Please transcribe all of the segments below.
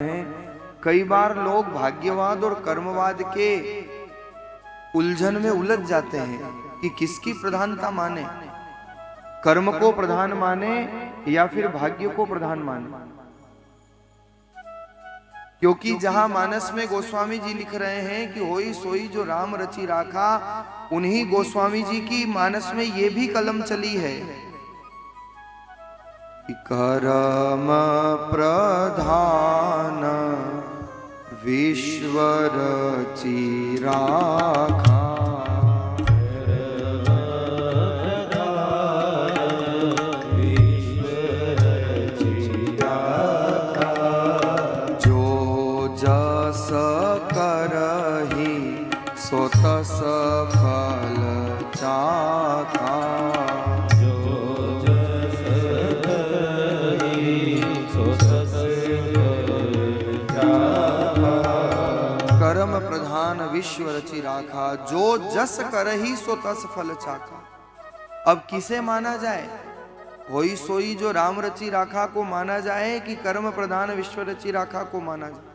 कई बार लोग भाग्यवाद और कर्मवाद के उलझन में उलझ जाते हैं कि किसकी प्रधानता माने, कर्म को प्रधान माने या फिर भाग्य को प्रधान माने। क्योंकि जहां मानस में गोस्वामी जी लिख रहे हैं कि होई सोई जो राम रचि राखा, उन्हीं गोस्वामी जी की मानस में ये भी कलम चली है कि कर्म प्रधान विश्व रचि राखा। जस करहि सो तस फल चाखा। जो जस करहि सो तस फल चाखा। कर्म प्रधान विश्व रचि राखा, जो जस करहि सो तस फल चाखा। अब किसे माना जाए, होई सोई जो राम रचि राखा को माना जाए कि कर्म प्रधान विश्व रचि राखा को माना जाए।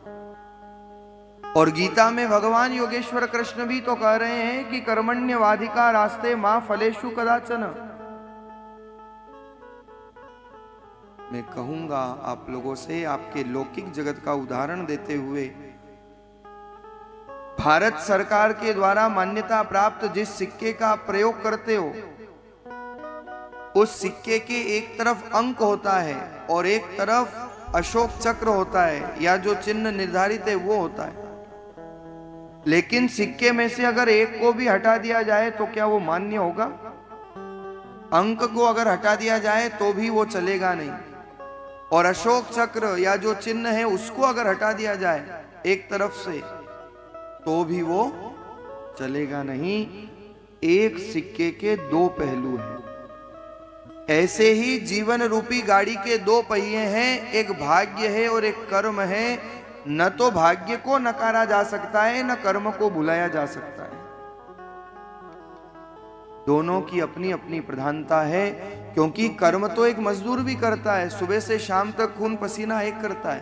और गीता में भगवान योगेश्वर कृष्ण भी तो कह रहे हैं कि कर्मण्यवाधिका रास्ते मां फलेषु कदाचन। मैं कहूंगा आप लोगों से, आपके लौकिक जगत का उदाहरण देते हुए, भारत सरकार के द्वारा मान्यता प्राप्त जिस सिक्के का प्रयोग करते हो, उस सिक्के के एक तरफ अंक होता है और एक तरफ अशोक चक्र होता है, या जो चिन्ह निर्धारित है वो होता है। लेकिन सिक्के में से अगर एक को भी हटा दिया जाए तो क्या वो मान्य होगा? अंक को अगर हटा दिया जाए तो भी वो चलेगा नहीं, और अशोक चक्र या जो चिन्ह है उसको अगर हटा दिया जाए एक तरफ से तो भी वो चलेगा नहीं। एक सिक्के के दो पहलू हैं। ऐसे ही जीवन रूपी गाड़ी के दो पहिए हैं, एक भाग्य है और एक कर्म है। न तो भाग्य को नकारा जा सकता है, न कर्म को भुलाया जा सकता है। दोनों की अपनी अपनी प्रधानता है, क्योंकि कर्म तो एक मजदूर भी करता है, सुबह से शाम तक खून पसीना एक करता है।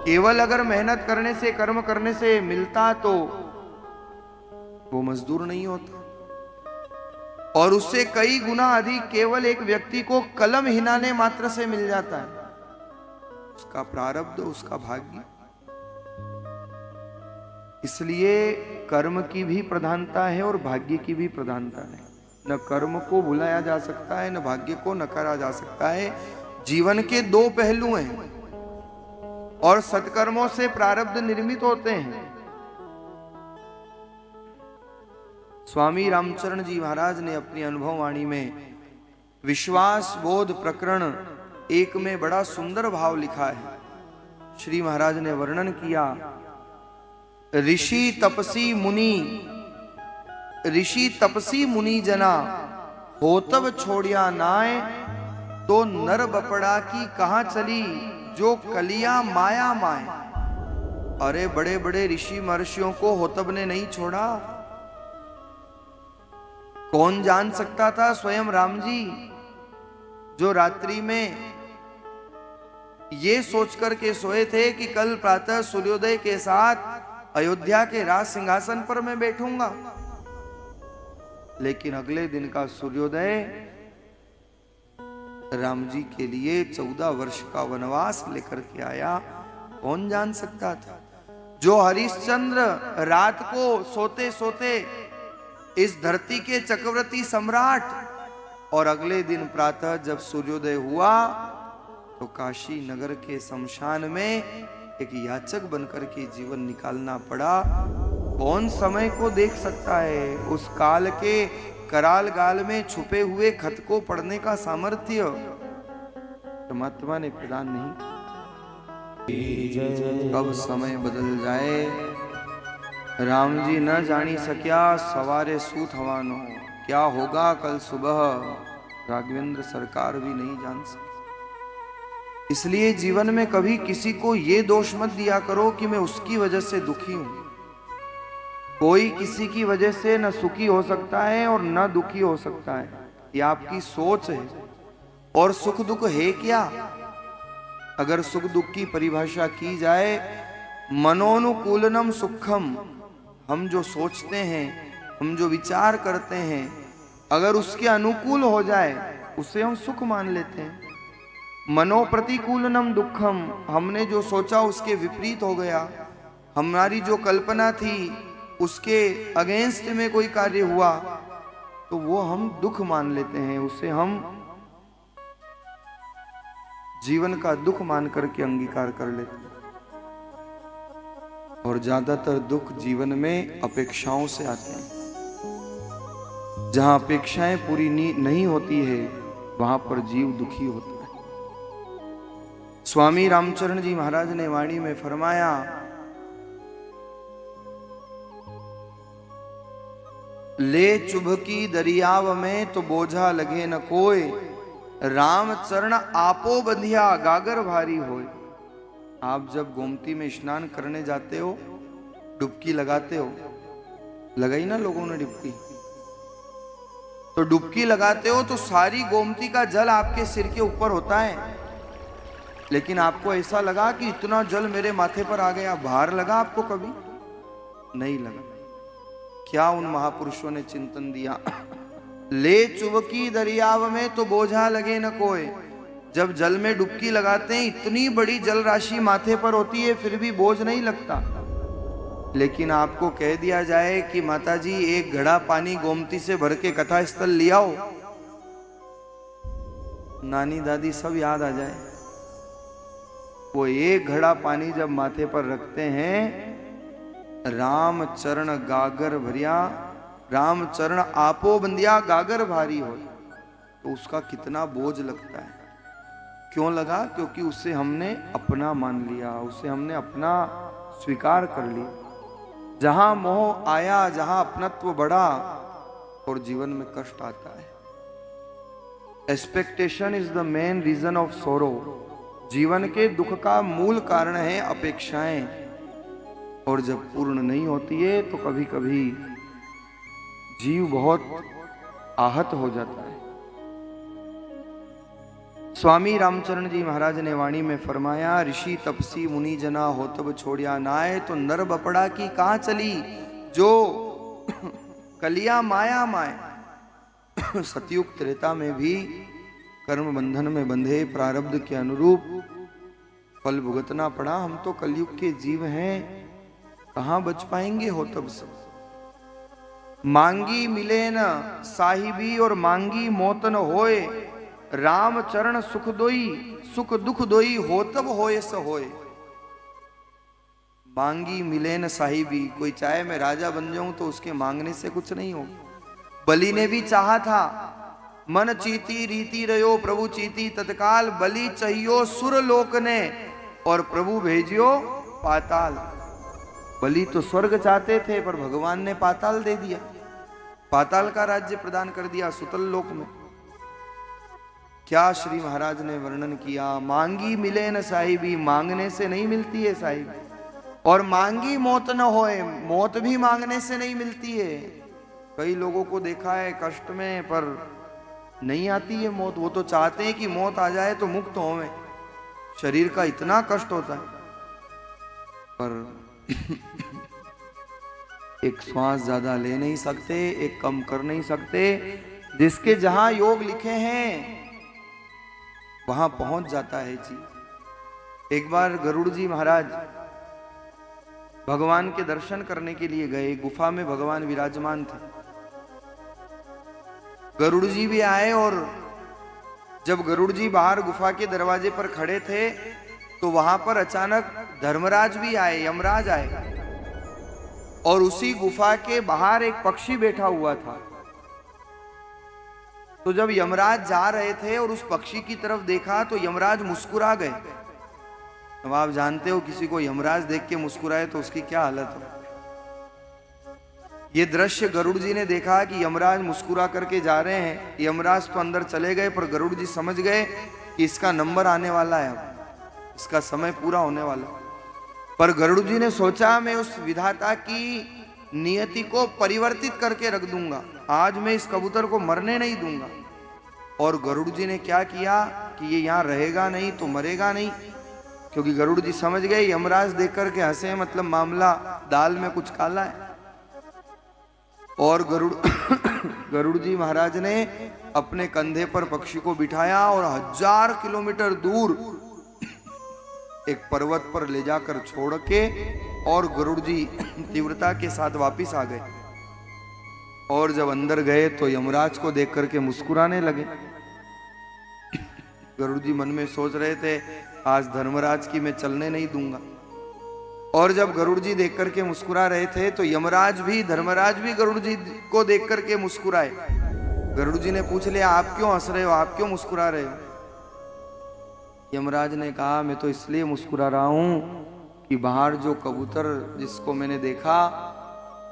केवल अगर मेहनत करने से, कर्म करने से मिलता तो वो मजदूर नहीं होता। और उससे कई गुना अधिक केवल एक व्यक्ति को कलम हिलाने मात्र से मिल जाता है, उसका प्रारब्ध, उसका भाग्य। इसलिए कर्म की भी प्रधानता है और भाग्य की भी प्रधानता है। न कर्म को भुलाया जा सकता है, न भाग्य को नकारा जा सकता है। जीवन के दो पहलू हैं और सत्कर्मों से प्रारब्ध निर्मित होते हैं। स्वामी रामचरण जी महाराज ने अपनी अनुभव वाणी में विश्वास बोध प्रकरण 1 में बड़ा सुंदर भाव लिखा है। श्री महाराज ने वर्णन किया, ऋषि तपसी मुनि जना होतब छोड़िया नाय, तो नर बपड़ा की कहां चली जो कलिया माया माए। अरे बड़े बड़े ऋषि महर्षियों को होतब ने नहीं छोड़ा। कौन जान सकता था? स्वयं राम जी, जो रात्रि में ये सोचकर के सोए थे कि कल प्रातः सूर्योदय के साथ अयोध्या के राज सिंहासन पर मैं बैठूंगा, लेकिन अगले दिन का सूर्योदय राम जी के लिए 14 वर्ष का वनवास लेकर के आया। कौन जान सकता था? जो हरिश्चंद्र रात को सोते सोते इस धरती के चक्रवर्ती सम्राट, और अगले दिन प्रातः जब सूर्योदय हुआ तो काशी नगर के शमशान में एक याचक बनकर के जीवन निकालना पड़ा। कौन समय को देख सकता है? उस काल के कराल गाल में छुपे हुए खत को पढ़ने का सामर्थ्य परमात्मा ने प्रदान नहीं। कब समय बदल जाए राम जी न जानी सकिया, सवारे सूत हवानो। क्या होगा कल सुबह राघवेंद्र सरकार भी नहीं जान सके। इसलिए जीवन में कभी किसी को ये दोष मत दिया करो कि मैं उसकी वजह से दुखी हूं। कोई किसी की वजह से न सुखी हो सकता है और न दुखी हो सकता है, ये आपकी सोच है। और सुख दुख है क्या? अगर सुख दुख की परिभाषा की जाए, मनोनुकूलनम सुखम, हम जो सोचते हैं, हम जो विचार करते हैं, अगर उसके अनुकूल हो जाए उसे हम सुख मान लेते हैं। मनोप्रतिकूलनम दुखम, हमने जो सोचा उसके विपरीत हो गया, हमारी जो कल्पना थी उसके अगेंस्ट में कोई कार्य हुआ, तो वो हम दुख मान लेते हैं, उसे हम जीवन का दुख मान करके अंगीकार कर लेते हैं। और ज्यादातर दुख जीवन में अपेक्षाओं से आते हैं। जहां अपेक्षाएं पूरी नहीं होती है, वहां पर जीव दुखी होता है। स्वामी रामचरण जी महाराज ने वाणी में फरमाया, ले चुभकी दरियाव में तो बोझा लगे न कोय, राम चरण आपो बंधिया गागर भारी होय। आप जब गोमती में स्नान करने जाते हो, डुबकी लगाते हो, लगाई ना लोगों ने डुबकी, तो डुबकी लगाते हो तो सारी गोमती का जल आपके सिर के ऊपर होता है, लेकिन आपको ऐसा लगा कि इतना जल मेरे माथे पर आ गया, भार लगा आपको? कभी नहीं लगा। क्या उन महापुरुषों ने चिंतन दिया, ले चुबकी दरियाव में तो बोझा लगे न कोय। जब जल में डुबकी लगाते हैं, इतनी बड़ी जल राशि माथे पर होती है, फिर भी बोझ नहीं लगता। लेकिन आपको कह दिया जाए कि माताजी एक घड़ा पानी गोमती से भर के कथा स्थल ले आओ, नानी दादी सब याद आ जाए। वो एक घड़ा पानी जब माथे पर रखते हैं, राम चरण गागर भरिया, राम चरण आपो बंदिया गागर भारी हो, तो उसका कितना बोझ लगता है। क्यों लगा? क्योंकि उसे हमने अपना मान लिया, उसे हमने अपना स्वीकार कर लिया। जहां मोह आया, जहां अपनत्व बढ़ा, और जीवन में कष्ट आता है। Expectation is the main reason of sorrow. जीवन के दुख का मूल कारण है अपेक्षाएं, और जब पूर्ण नहीं होती है तो कभी कभी जीव बहुत आहत हो जाता है। स्वामी रामचरण जी महाराज ने वाणी में फरमाया, ऋषि तपसी मुनि जना हो तब छोड़िया नाय, तो नर बपड़ा की कहां चली जो कलिया माया माय। सतयुग त्रेता में भी कर्म बंधन में बंधे, प्रारब्ध के अनुरूप फल भुगतना पड़ा। हम तो कलयुग के जीव हैं, कहां बच पाएंगे हो तब सब। मांगी मिले न साहिबी और मांगी मौत न होए, राम चरण सुख दोई सुख दुख दोई हो तब होए स होए। मांगी मिले न साहिबी, कोई चाहे मैं राजा बन जाऊं तो उसके मांगने से कुछ नहीं हो। बलि ने भी चाहा था, मन चीती रीति रयो प्रभु चीती तत्काल, बलि चाहियो सुर लोक ने और प्रभु भेजियो पाताल। बलि तो स्वर्ग चाहते थे, पर भगवान ने पाताल दे दिया, पाताल का राज्य प्रदान कर दिया सुतल लोक में। क्या श्री महाराज ने वर्णन किया, मांगी मिले न साहिबी, मांगने से नहीं मिलती है साहिब, और मांगी मौत न होए, मौत भी मांगने से नहीं मिलती है। कई लोगों को देखा है कष्ट में, पर नहीं आती है मौत। वो तो चाहते हैं कि मौत आ जाए तो मुक्त होवें, शरीर का इतना कष्ट होता है, पर एक श्वास ज्यादा ले नहीं सकते, एक कम कर नहीं सकते। जिसके जहां योग लिखे हैं वहां पहुंच जाता है जी। एक बार गरुड़ जी महाराज भगवान के दर्शन करने के लिए गए, गुफा में भगवान विराजमान थे। गरुड़ जी भी आए, और जब गरुड़ जी बाहर गुफा के दरवाजे पर खड़े थे तो वहां पर अचानक धर्मराज भी आए, यमराज आए, और उसी गुफा के बाहर एक पक्षी बैठा हुआ था। तो जब यमराज जा रहे थे और उस पक्षी की तरफ देखा तो यमराज मुस्कुरा गए। अब आप जानते हो किसी को यमराज देख के मुस्कुराए तो उसकी क्या हालत हो। ये दृश्य गरुड़ जी ने देखा कि यमराज मुस्कुरा करके जा रहे हैं। यमराज तो अंदर चले गए, पर गरुड़ जी समझ गए कि इसका नंबर आने वाला है, अब इसका समय पूरा होने वाला। पर गरुड़ जी ने सोचा, मैं उस विधाता की नियति को परिवर्तित करके रख दूंगा, आज मैं इस कबूतर को मरने नहीं दूंगा। और गरुड़ जी ने क्या किया कि ये यहां रहेगा नहीं तो मरेगा नहीं, क्योंकि गरुड़ जी समझ गए यमराज देख करके हंसे, मतलब मामला दाल में कुछ काला है। और गरुड़ जी महाराज ने अपने कंधे पर पक्षी को बिठाया और 1000 किलोमीटर दूर एक पर्वत पर ले जाकर छोड़ के, और गरुड़ जी तीव्रता के साथ वापिस आ गए। और जब अंदर गए तो यमराज को देख करके मुस्कुराने लगे। गरुड़ जी मन में सोच रहे थे आज धर्मराज की मैं चलने नहीं दूंगा। और जब गरुड़ जी देख करके मुस्कुरा रहे थे तो यमराज भी, धर्मराज भी गरुड़ जी को देख करके मुस्कुराए। गरुड़ जी ने पूछ लिया आप क्यों हंस रहे हो, आप क्यों मुस्कुरा रहे हो? यमराज ने कहा मैं तो इसलिए मुस्कुरा रहा हूं कि बाहर जो कबूतर जिसको मैंने देखा,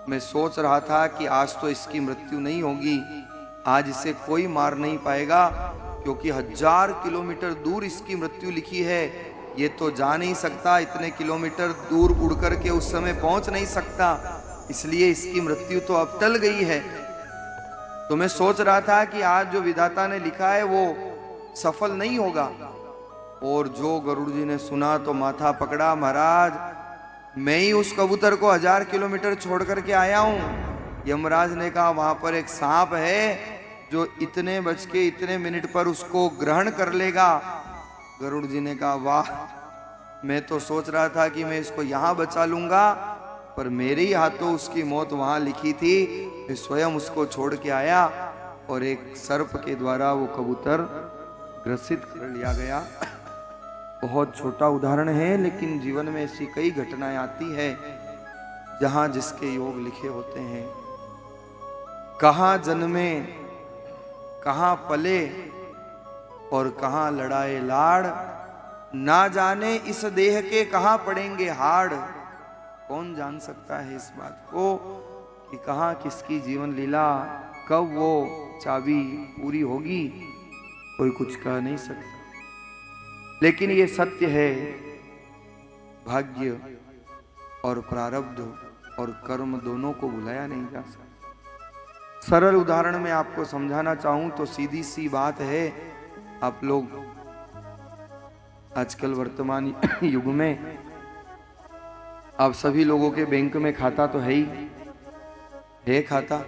मैं सोच रहा था कि आज तो इसकी मृत्यु नहीं होगी, आज इसे कोई मार नहीं पाएगा, क्योंकि 1000 किलोमीटर दूर इसकी मृत्यु लिखी है। ये तो जा नहीं सकता, इतने किलोमीटर दूर उड़ करके उस समय पहुंच नहीं सकता, इसलिए इसकी मृत्यु तो अब टल गई है। तो मैं सोच रहा था कि आज जो विधाता ने लिखा है वो सफल नहीं होगा। और जो गरुड़ जी ने सुना तो माथा पकड़ा, महाराज मैं ही उस कबूतर को 1000 किलोमीटर छोड़ करके आया हूं। यमराज ने कहा वहां पर एक सांप है जो इतने बज के इतने मिनट पर उसको ग्रहण कर लेगा। गरुड़ जी ने कहा वाह, मैं तो सोच रहा था कि मैं इसको यहां बचा लूंगा, पर मेरे ही हाथों उसकी मौत वहां लिखी थी। मैं स्वयं उसको छोड़ के आया और एक सर्प के द्वारा वो कबूतर ग्रसित कर लिया गया। बहुत छोटा उदाहरण है, लेकिन जीवन में ऐसी कई घटनाएं आती है जहां जिसके योग लिखे होते हैं। कहां जन्मे, कहां पले और कहां लड़ाए लाड़, ना जाने इस देह के कहां पड़ेंगे हाड़। कौन जान सकता है इस बात को कि कहां किसकी जीवन लीला, कब वो चाबी पूरी होगी, कोई कुछ कह नहीं सकता। लेकिन ये सत्य है, भाग्य और प्रारब्ध और कर्म दोनों को भुलाया नहीं जा सकता। सरल उदाहरण में आपको समझाना चाहूं तो सीधी सी बात है, आप लोग आजकल वर्तमान युग में आप सभी लोगों के बैंक में खाता तो है ही है खाता,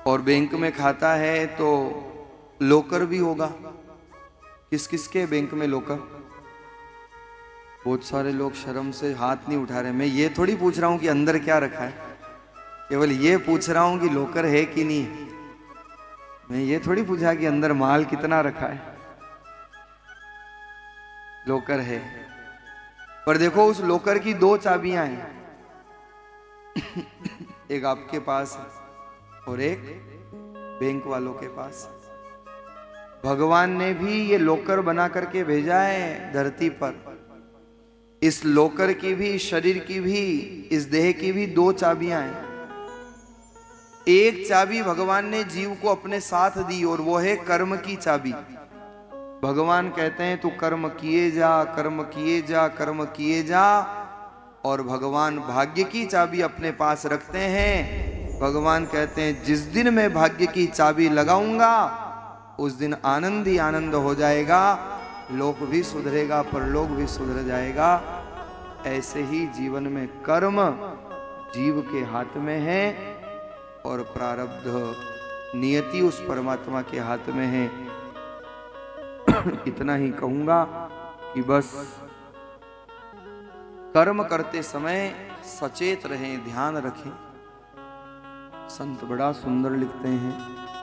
और बैंक में खाता है तो लॉकर भी होगा। किस किस के बैंक में लॉकर? बहुत सारे लोग शर्म से हाथ नहीं उठा रहे। मैं ये थोड़ी पूछ रहा हूं कि अंदर क्या रखा है, केवल ये पूछ रहा हूं कि लॉकर है कि नहीं। मैं ये थोड़ी पूछा कि अंदर माल कितना रखा है। लॉकर है, पर देखो उस लॉकर की 2 चाबियां हैं, एक आपके पास और एक बैंक वालों के पास। भगवान ने भी ये लॉकर बना करके भेजा है धरती पर। इस लॉकर की भी, इस शरीर की भी, इस देह की भी 2 चाबियां हैं। एक चाबी भगवान ने जीव को अपने साथ दी और वो है कर्म की चाबी। भगवान कहते हैं तू कर्म किए जा, कर्म किए जा, कर्म किए जा। और भगवान भाग्य की चाबी अपने पास रखते हैं। भगवान कहते हैं जिस दिन मैं भाग्य की चाबी लगाऊंगा उस दिन आनंद ही आनंद हो जाएगा, लोक भी सुधरेगा, परलोक भी सुधर जाएगा। ऐसे ही जीवन में कर्म जीव के हाथ में है और प्रारब्ध नियति उस परमात्मा के हाथ में है। इतना ही कहूंगा कि बस कर्म करते समय सचेत रहें, ध्यान रखें। संत बड़ा सुंदर लिखते हैं,